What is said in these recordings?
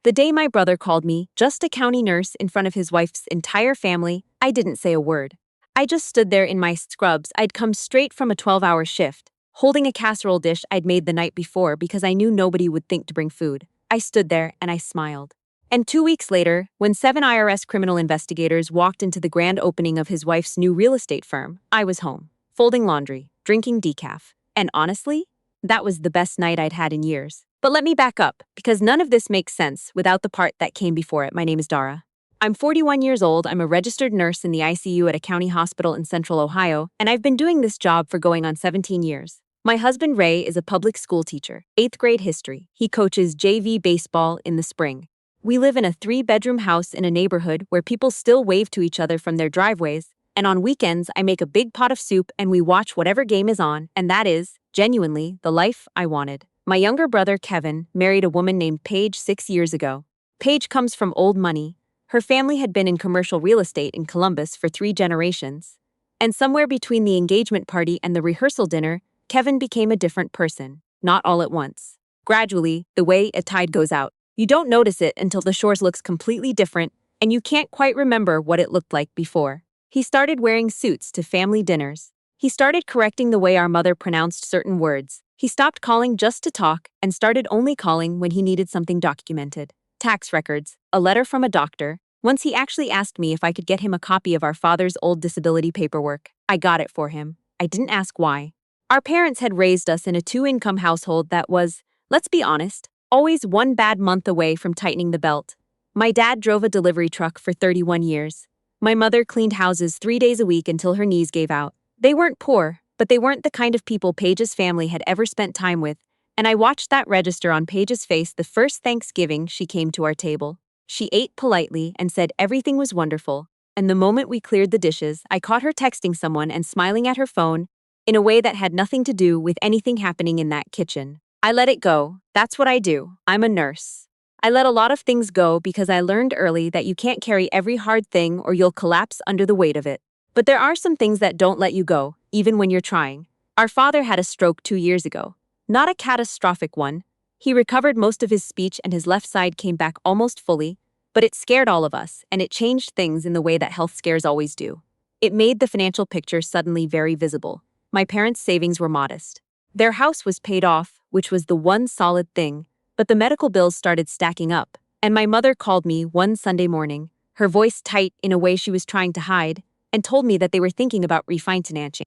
The day my brother called me, just a county nurse in front of his wife's entire family, I didn't say a word. I just stood there in my scrubs. I'd come straight from a 12-hour shift, holding a casserole dish I'd made the night before because I knew nobody would think to bring food. I stood there and I smiled. And 2 weeks later, when 7 IRS criminal investigators walked into the grand opening of his wife's new real estate firm, I was home, folding laundry, drinking decaf. And honestly, that was the best night I'd had in years. But let me back up, because none of this makes sense without the part that came before it. My name is Dara. I'm 41 years old, I'm a registered nurse in the ICU at a county hospital in central Ohio, and I've been doing this job for going on 17 years. My husband Ray is a public school teacher, 8th grade history. He coaches JV baseball in the spring. We live in a 3-bedroom house in a neighborhood where people still wave to each other from their driveways, and on weekends I make a big pot of soup and we watch whatever game is on, and that is, genuinely, the life I wanted. My younger brother Kevin married a woman named Paige 6 years ago. Paige comes from old money. Her family had been in commercial real estate in Columbus for 3 generations. And somewhere between the engagement party and the rehearsal dinner, Kevin became a different person, not all at once. Gradually, the way a tide goes out. You don't notice it until the shore looks completely different, and you can't quite remember what it looked like before. He started wearing suits to family dinners. He started correcting the way our mother pronounced certain words. He stopped calling just to talk and started only calling when he needed something documented. Tax records, a letter from a doctor. Once he actually asked me if I could get him a copy of our father's old disability paperwork. I got it for him. I didn't ask why. Our parents had raised us in a 2-income household that was, let's be honest, always one bad month away from tightening the belt. My dad drove a delivery truck for 31 years. My mother cleaned houses 3 days a week until her knees gave out. They weren't poor, but they weren't the kind of people Paige's family had ever spent time with, and I watched that register on Paige's face the first Thanksgiving she came to our table. She ate politely and said everything was wonderful, and the moment we cleared the dishes, I caught her texting someone and smiling at her phone in a way that had nothing to do with anything happening in that kitchen. I let it go. That's what I do. I'm a nurse. I let a lot of things go because I learned early that you can't carry every hard thing or you'll collapse under the weight of it. But there are some things that don't let you go, even when you're trying. Our father had a stroke 2 years ago. Not a catastrophic one. He recovered most of his speech and his left side came back almost fully, but it scared all of us, and it changed things in the way that health scares always do. It made the financial picture suddenly very visible. My parents' savings were modest. Their house was paid off, which was the one solid thing, but the medical bills started stacking up, and my mother called me one Sunday morning, her voice tight in a way she was trying to hide, and told me that they were thinking about refinancing.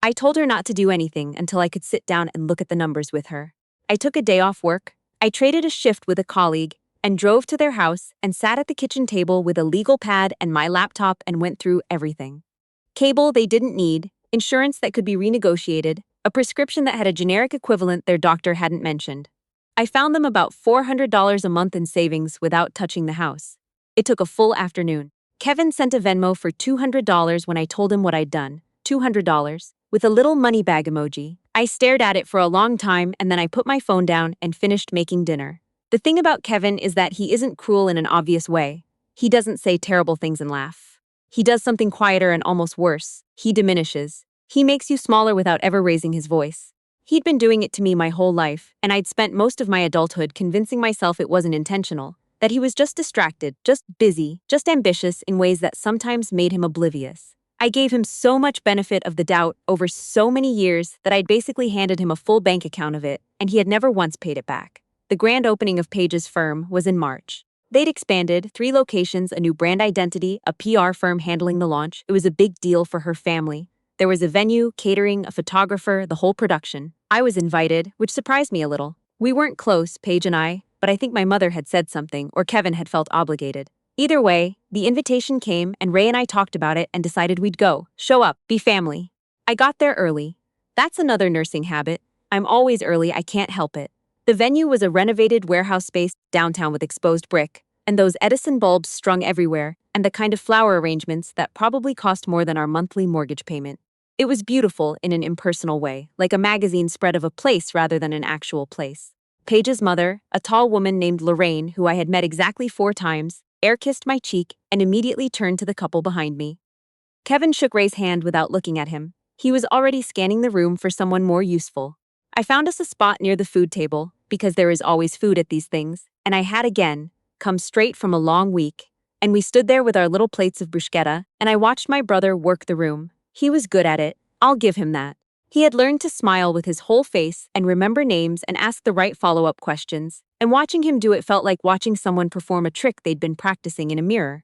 I told her not to do anything until I could sit down and look at the numbers with her. I took a day off work, I traded a shift with a colleague, and drove to their house and sat at the kitchen table with a legal pad and my laptop and went through everything. Cable they didn't need, insurance that could be renegotiated, a prescription that had a generic equivalent their doctor hadn't mentioned. I found them about $400 a month in savings without touching the house. It took a full afternoon. Kevin sent a Venmo for $200 when I told him what I'd done. $200, with a little money bag emoji. I stared at it for a long time and then I put my phone down and finished making dinner. The thing about Kevin is that he isn't cruel in an obvious way. He doesn't say terrible things and laugh. He does something quieter and almost worse. He diminishes. He makes you smaller without ever raising his voice. He'd been doing it to me my whole life, and I'd spent most of my adulthood convincing myself it wasn't intentional, that he was just distracted, just busy, just ambitious in ways that sometimes made him oblivious. I gave him so much benefit of the doubt over so many years that I'd basically handed him a full bank account of it, and he had never once paid it back. The grand opening of Paige's firm was in March. They'd expanded, 3 locations, a new brand identity, a PR firm handling the launch. It was a big deal for her family. There was a venue, catering, a photographer, the whole production. I was invited, which surprised me a little. We weren't close, Paige and I, but I think my mother had said something, or Kevin had felt obligated. Either way, the invitation came and Ray and I talked about it and decided we'd go, show up, be family. I got there early. That's another nursing habit. I'm always early, I can't help it. The venue was a renovated warehouse space downtown with exposed brick, and those Edison bulbs strung everywhere, and the kind of flower arrangements that probably cost more than our monthly mortgage payment. It was beautiful in an impersonal way, like a magazine spread of a place rather than an actual place. Paige's mother, a tall woman named Lorraine, who I had met exactly 4 times, air-kissed my cheek and immediately turned to the couple behind me. Kevin shook Ray's hand without looking at him. He was already scanning the room for someone more useful. I found us a spot near the food table, because there is always food at these things, and I had again, come straight from a long week, and we stood there with our little plates of bruschetta, and I watched my brother work the room. He was good at it, I'll give him that. He had learned to smile with his whole face and remember names and ask the right follow-up questions, and watching him do it felt like watching someone perform a trick they'd been practicing in a mirror.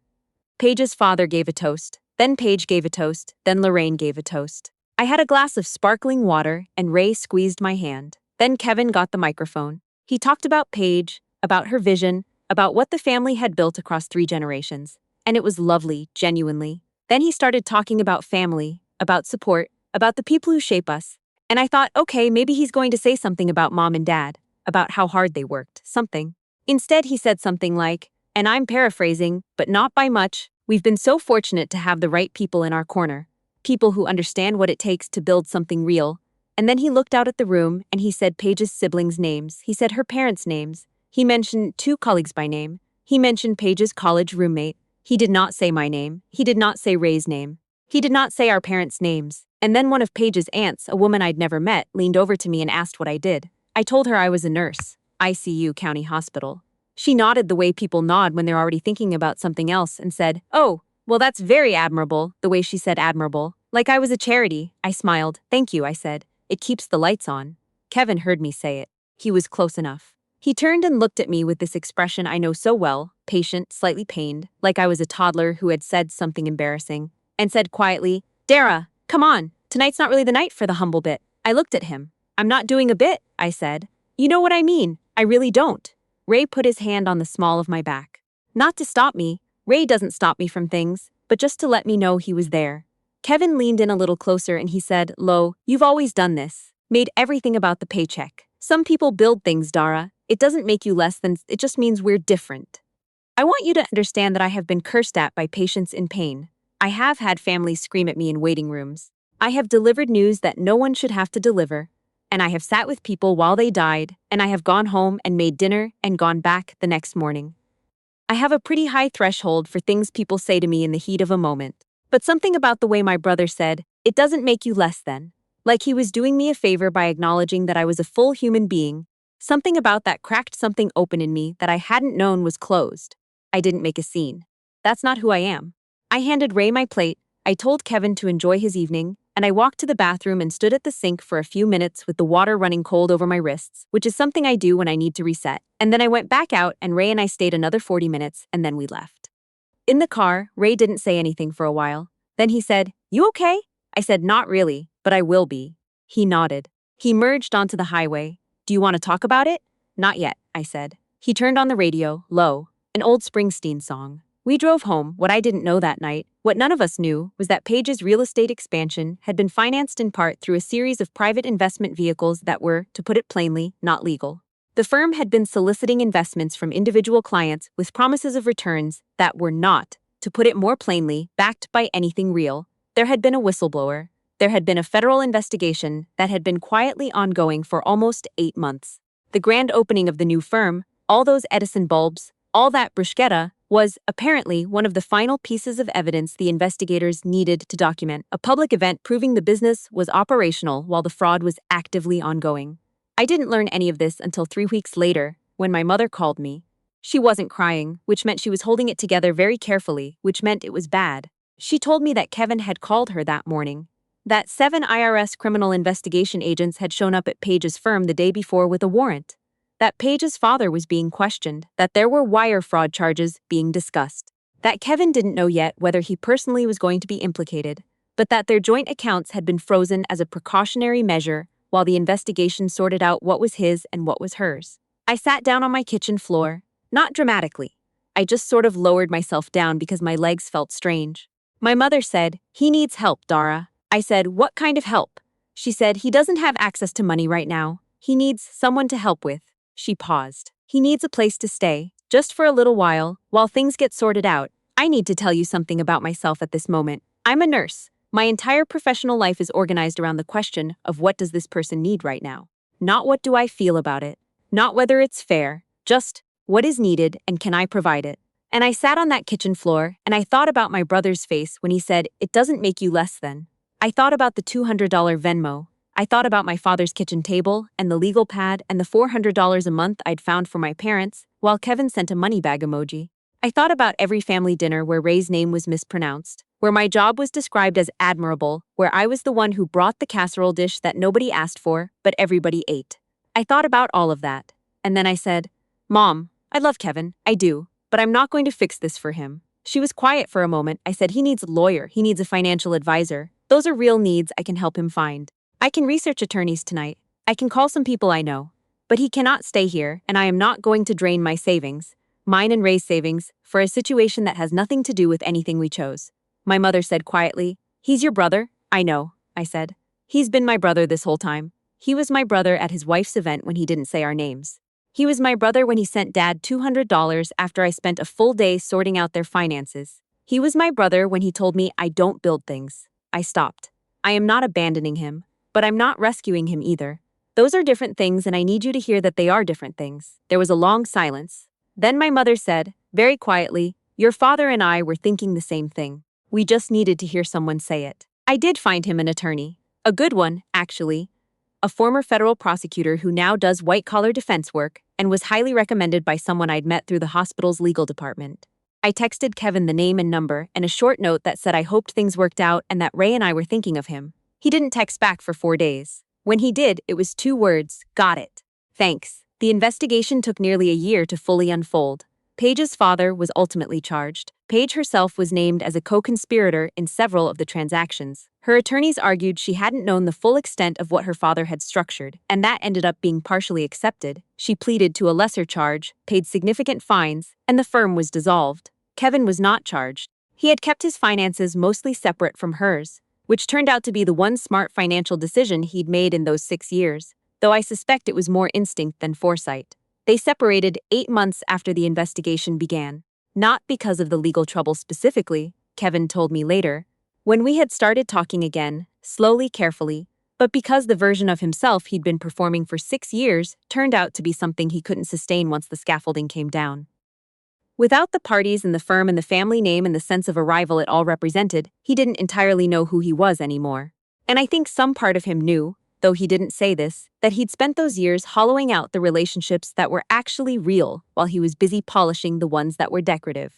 Paige's father gave a toast, then Paige gave a toast, then Lorraine gave a toast. I had a glass of sparkling water, and Ray squeezed my hand. Then Kevin got the microphone. He talked about Paige, about her vision, about what the family had built across 3 generations. And it was lovely, genuinely. Then he started talking about family, about support, about the people who shape us. And I thought, okay, maybe he's going to say something about mom and dad, about how hard they worked, something. Instead, he said something like, and I'm paraphrasing, but not by much, we've been so fortunate to have the right people in our corner. People who understand what it takes to build something real. And then he looked out at the room and he said Paige's siblings' names. He said her parents' names. He mentioned 2 colleagues by name. He mentioned Paige's college roommate. He did not say my name. He did not say Ray's name. He did not say our parents' names. And then one of Paige's aunts, a woman I'd never met, leaned over to me and asked what I did. I told her I was a nurse. ICU County Hospital. She nodded the way people nod when they're already thinking about something else and said, oh, well, that's very admirable, the way she said admirable. Like I was a charity. I smiled. Thank you, I said. It keeps the lights on. Kevin heard me say it. He was close enough. He turned and looked at me with this expression I know so well, patient, slightly pained, like I was a toddler who had said something embarrassing, and said quietly, Dara, come on, tonight's not really the night for the humble bit. I looked at him. I'm not doing a bit, I said. You know what I mean. I really don't. Ray put his hand on the small of my back. Not to stop me. Ray doesn't stop me from things, but just to let me know he was there. Kevin leaned in a little closer and he said, Lo, you've always done this. Made everything about the paycheck. Some people build things, Dara. It doesn't make you less than, it just means we're different. I want you to understand that I have been cursed at by patients in pain. I have had families scream at me in waiting rooms. I have delivered news that no one should have to deliver. And I have sat with people while they died, and I have gone home and made dinner and gone back the next morning. I have a pretty high threshold for things people say to me in the heat of a moment. But something about the way my brother said, it doesn't make you less than. Like he was doing me a favor by acknowledging that I was a full human being. Something about that cracked something open in me that I hadn't known was closed. I didn't make a scene. That's not who I am. I handed Ray my plate, I told Kevin to enjoy his evening, and I walked to the bathroom and stood at the sink for a few minutes with the water running cold over my wrists, which is something I do when I need to reset. And then I went back out and Ray and I stayed another 40 minutes and then we left. In the car, Ray didn't say anything for a while. Then he said, You okay? I said, Not really, but I will be. He nodded. He merged onto the highway. Do you want to talk about it? Not yet, I said. He turned on the radio, low, an old Springsteen song. We drove home. What I didn't know that night, what none of us knew, was that Paige's real estate expansion had been financed in part through a series of private investment vehicles that were, to put it plainly, not legal. The firm had been soliciting investments from individual clients with promises of returns that were not, to put it more plainly, backed by anything real. There had been a whistleblower. There had been a federal investigation that had been quietly ongoing for almost 8 months. The grand opening of the new firm, all those Edison bulbs, all that bruschetta, was, apparently, one of the final pieces of evidence the investigators needed to document a public event proving the business was operational while the fraud was actively ongoing. I didn't learn any of this until 3 weeks later, when my mother called me. She wasn't crying, which meant she was holding it together very carefully, which meant it was bad. She told me that Kevin had called her that morning. That 7 IRS Criminal Investigation agents had shown up at Paige's firm the day before with a warrant. That Paige's father was being questioned, that there were wire fraud charges being discussed, that Kevin didn't know yet whether he personally was going to be implicated, but that their joint accounts had been frozen as a precautionary measure while the investigation sorted out what was his and what was hers. I sat down on my kitchen floor, not dramatically. I just sort of lowered myself down because my legs felt strange. My mother said, He needs help, Dara. I said, What kind of help? She said, He doesn't have access to money right now. He needs someone to help with. She paused. He needs a place to stay, just for a little while things get sorted out. I need to tell you something about myself at this moment. I'm a nurse. My entire professional life is organized around the question of what does this person need right now? Not what do I feel about it? Not whether it's fair. Just what is needed and can I provide it? And I sat on that kitchen floor and I thought about my brother's face when he said, It doesn't make you less than. I thought about the $200 Venmo. I thought about my father's kitchen table and the legal pad and the $400 a month I'd found for my parents, while Kevin sent a money bag emoji. I thought about every family dinner where Ray's name was mispronounced, where my job was described as admirable, where I was the one who brought the casserole dish that nobody asked for, but everybody ate. I thought about all of that. And then I said, Mom, I love Kevin, I do, but I'm not going to fix this for him. She was quiet for a moment. I said, he needs a lawyer, he needs a financial advisor. Those are real needs I can help him find. I can research attorneys tonight. I can call some people I know. But he cannot stay here, and I am not going to drain my savings, mine and Ray's savings, for a situation that has nothing to do with anything we chose. My mother said quietly, he's your brother? I know, I said. He's been my brother this whole time. He was my brother at his wife's event when he didn't say our names. He was my brother when he sent Dad $200 after I spent a full day sorting out their finances. He was my brother when he told me I don't build things. I stopped. I am not abandoning him, but I'm not rescuing him either. Those are different things, and I need you to hear that they are different things. There was a long silence. Then my mother said, very quietly, your father and I were thinking the same thing. We just needed to hear someone say it. I did find him an attorney. A good one, actually. A former federal prosecutor who now does white-collar defense work and was highly recommended by someone I'd met through the hospital's legal department. I texted Kevin the name and number and a short note that said I hoped things worked out and that Ray and I were thinking of him. He didn't text back for 4 days. When he did, it was 2 words, got it. Thanks. The investigation took nearly a year to fully unfold. Paige's father was ultimately charged. Paige herself was named as a co-conspirator in several of the transactions. Her attorneys argued she hadn't known the full extent of what her father had structured, and that ended up being partially accepted. She pleaded to a lesser charge, paid significant fines, and the firm was dissolved. Kevin was not charged. He had kept his finances mostly separate from hers, which turned out to be the one smart financial decision he'd made in those 6 years, though I suspect it was more instinct than foresight. They separated 8 months after the investigation began. Not because of the legal trouble specifically, Kevin told me later, when we had started talking again, slowly, carefully, but because the version of himself he'd been performing for 6 years turned out to be something he couldn't sustain once the scaffolding came down. Without the parties and the firm and the family name and the sense of arrival it all represented, he didn't entirely know who he was anymore. And I think some part of him knew, though he didn't say this, that he'd spent those years hollowing out the relationships that were actually real while he was busy polishing the ones that were decorative.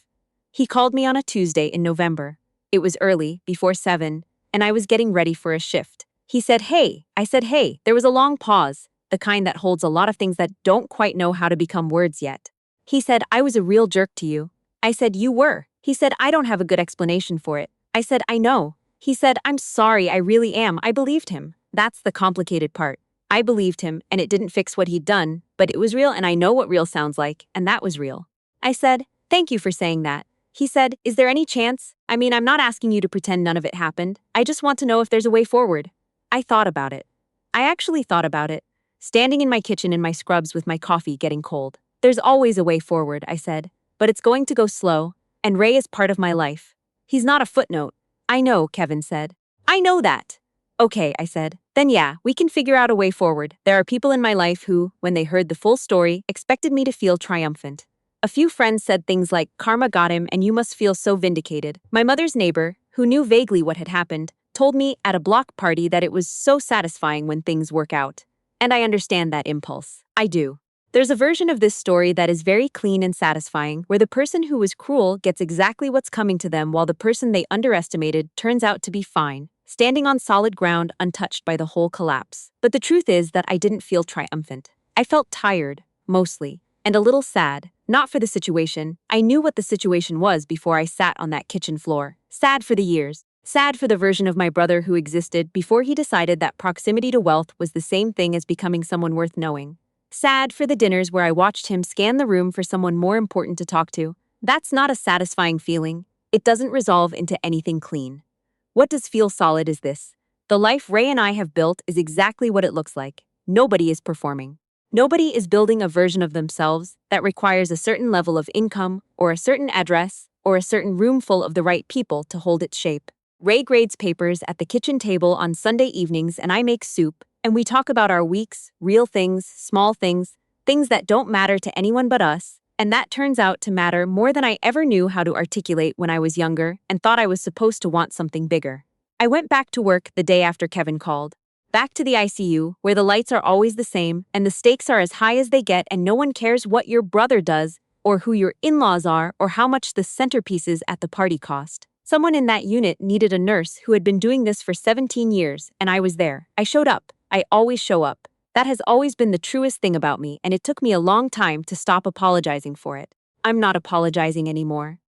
He called me on a Tuesday in November. It was early, before 7, and I was getting ready for a shift. He said, hey. I said, hey. There was a long pause, the kind that holds a lot of things that don't quite know how to become words yet. He said, I was a real jerk to you. I said, you were. He said, I don't have a good explanation for it. I said, I know. He said, I'm sorry, I really am. I believed him. That's the complicated part. I believed him, and it didn't fix what he'd done, but it was real, and I know what real sounds like, and that was real. I said, thank you for saying that. He said, is there any chance? I mean, I'm not asking you to pretend none of it happened. I just want to know if there's a way forward. I thought about it. I actually thought about it, standing in my kitchen in my scrubs with my coffee getting cold. There's always a way forward, I said, but it's going to go slow, and Ray is part of my life. He's not a footnote. I know, Kevin said. I know that. Okay, I said. Then yeah, we can figure out a way forward. There are people in my life who, when they heard the full story, expected me to feel triumphant. A few friends said things like, karma got him and you must feel so vindicated. My mother's neighbor, who knew vaguely what had happened, told me at a block party that it was so satisfying when things work out. And I understand that impulse. I do. There's a version of this story that is very clean and satisfying, where the person who was cruel gets exactly what's coming to them while the person they underestimated turns out to be fine, standing on solid ground untouched by the whole collapse. But the truth is that I didn't feel triumphant. I felt tired, mostly, and a little sad, not for the situation. I knew what the situation was before I sat on that kitchen floor. Sad for the years. Sad for the version of my brother who existed before he decided that proximity to wealth was the same thing as becoming someone worth knowing. Sad for the dinners where I watched him scan the room for someone more important to talk to. That's not a satisfying feeling. It doesn't resolve into anything clean. What does feel solid is this. The life Ray and I have built is exactly what it looks like. Nobody is performing. Nobody is building a version of themselves that requires a certain level of income or a certain address or a certain room full of the right people to hold its shape. Ray grades papers at the kitchen table on Sunday evenings and I make soup, and we talk about our weeks, real things, small things, things that don't matter to anyone but us, and that turns out to matter more than I ever knew how to articulate when I was younger and thought I was supposed to want something bigger. I went back to work the day after Kevin called. Back to the ICU, where the lights are always the same and the stakes are as high as they get, and no one cares what your brother does, or who your in-laws are, or how much the centerpieces at the party cost. Someone in that unit needed a nurse who had been doing this for 17 years, and I was there. I showed up. I always show up. That has always been the truest thing about me, and it took me a long time to stop apologizing for it. I'm not apologizing anymore.